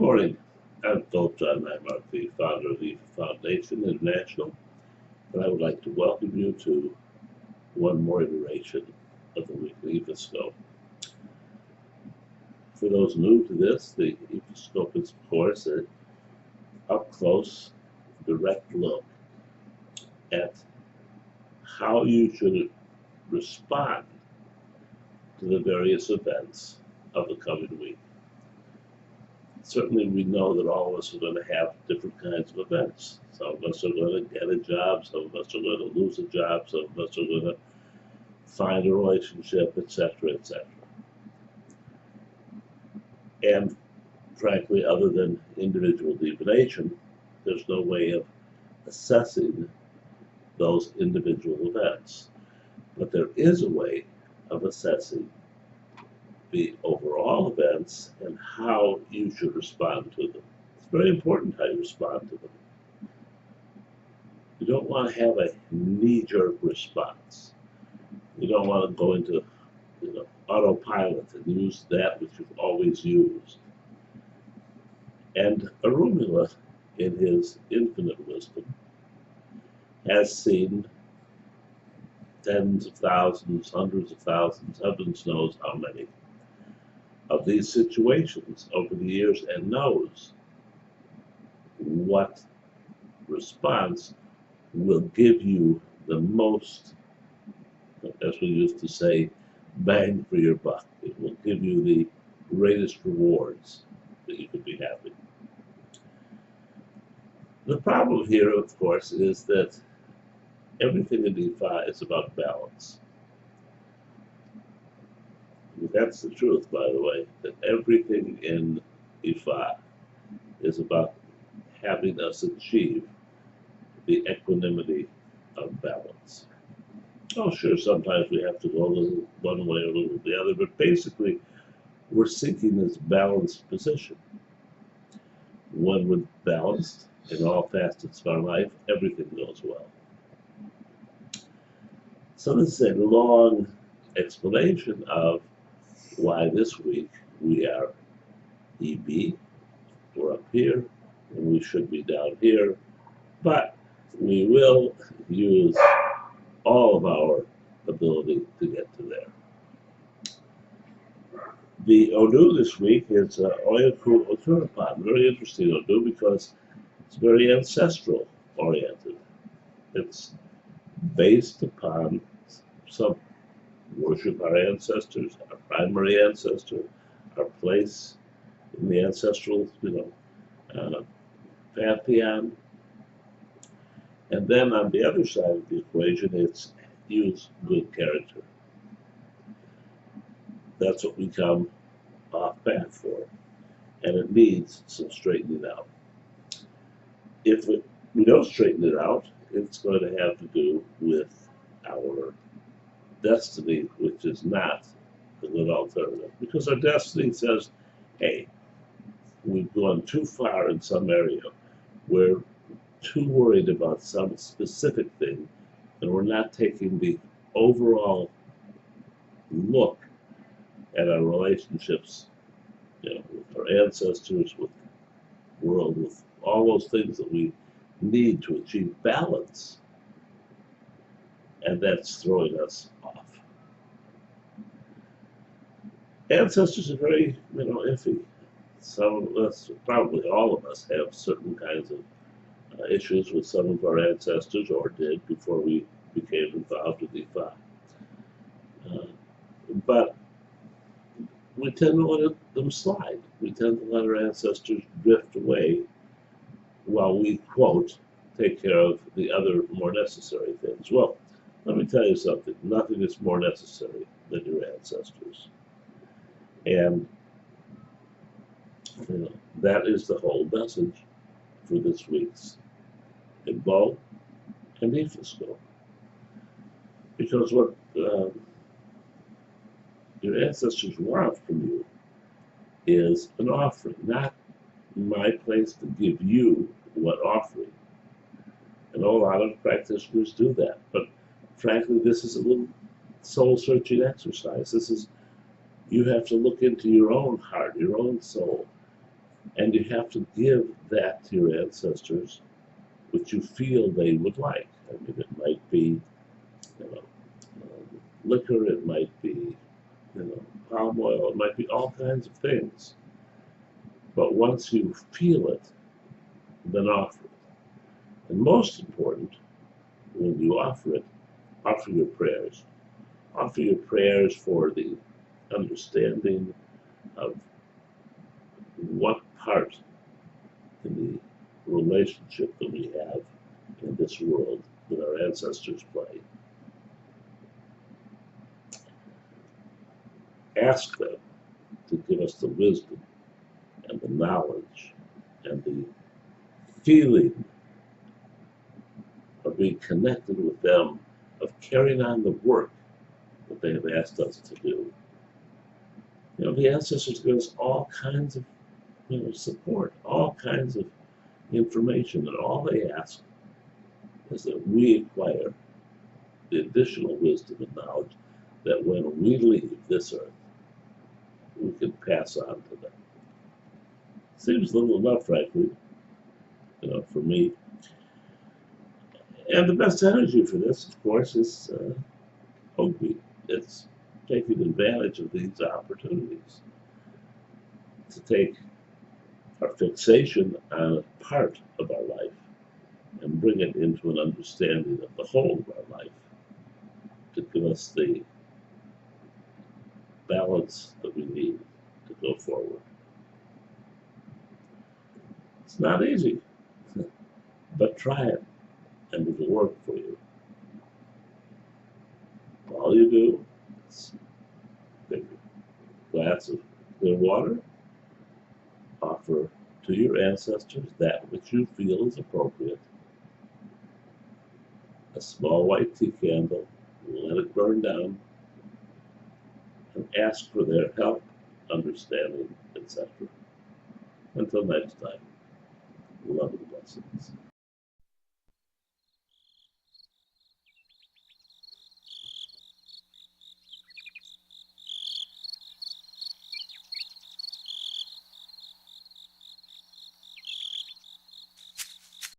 morning. I'm Philip John Nymark, the founder of the Foundation International, and I would like to welcome you to one more iteration of the weekly Ifascope. For those new to this, the Ifascope is, of course, an up-close, direct look at how you should respond to the various events of the coming week. Certainly we know that all of us are going to have different kinds of events. Some of us are going to get a job, some of us are going to lose a job, some of us are going to find a relationship, etc., etc. And frankly, other than individual divination, there's no way of assessing those individual events. But there is a way of assessing the overall events and how you should respond to them. It's very important how you respond to them. You don't want to have a knee-jerk response. You don't want to go into autopilot and use that which you've always used. And Arumula, in his infinite wisdom, has seen tens of thousands, hundreds of thousands, heavens knows how many, of these situations over the years, and knows what response will give you the most, as we used to say, bang for your buck. It will give you the greatest rewards that you could be having. The problem here, of course, is that everything in DeFi is about balance. That's the truth, by the way, that everything in Ifa is about having us achieve the equanimity of balance. Oh, sure, sometimes we have to go a little one way or a little the other, but basically we're seeking this balanced position. When we're balanced in all facets of our life, everything goes well. So this is a long explanation of why this week we are EB, we're up here, and we should be down here, but we will use all of our ability to get to there. The Odu this week is Oyaku Oturapan, very interesting Odu because it's very ancestral oriented. It's based upon some worship our ancestors, our primary ancestor, our place in the ancestral, pantheon. And then on the other side of the equation, it's use good character. That's what we come off path for, and it needs some straightening out. If we don't straighten it out, it's going to have to do with our destiny, which is not a good alternative. Because our destiny says, hey, we've gone too far in some area. We're too worried about some specific thing, and we're not taking the overall look at our relationships, with our ancestors, with the world, with all those things that we need to achieve balance. And that's throwing us off. Ancestors are very, iffy. Some of us, probably all of us, have certain kinds of issues with some of our ancestors, or did before we became involved with Ifa. But we tend to let them slide. We tend to let our ancestors drift away while we, quote, take care of the other more necessary things. Well, let me tell you something. Nothing is more necessary than your ancestors. And that is the whole message for this week's Igbo and Ifascope. Because what your ancestors want from you is an offering, not my place to give you what offering. And a lot of practitioners do that. But frankly, this is a little soul-searching exercise. This is, you have to look into your own heart, your own soul, And you have to give that to your ancestors, which you feel they would like. I mean, it might be, you know, liquor, it might be, palm oil, it might be all kinds of things. But once you feel it, then offer it. And most important, when you offer it, offer your prayers. Offer your prayers for the understanding of what part in the relationship that we have in this world that our ancestors play. Ask them to give us the wisdom and the knowledge and the feeling of being connected with them, of carrying on the work that they have asked us to do. The ancestors give us all kinds of support, all kinds of information, and all they ask is that we acquire the additional wisdom and knowledge that when we leave this earth, we can pass on to them. Seems little enough, frankly, for me. And the best energy for this, of course, is Hopi. It's taking advantage of these opportunities to take our fixation on a part of our life and bring it into an understanding of the whole of our life to give us the balance that we need to go forward. It's not easy, but try it and it'll work for you. All you do is take a glass of clear water, offer to your ancestors that which you feel is appropriate, a small white tea candle, let it burn down, and ask for their help, understanding, etc. Until next time, love and blessings.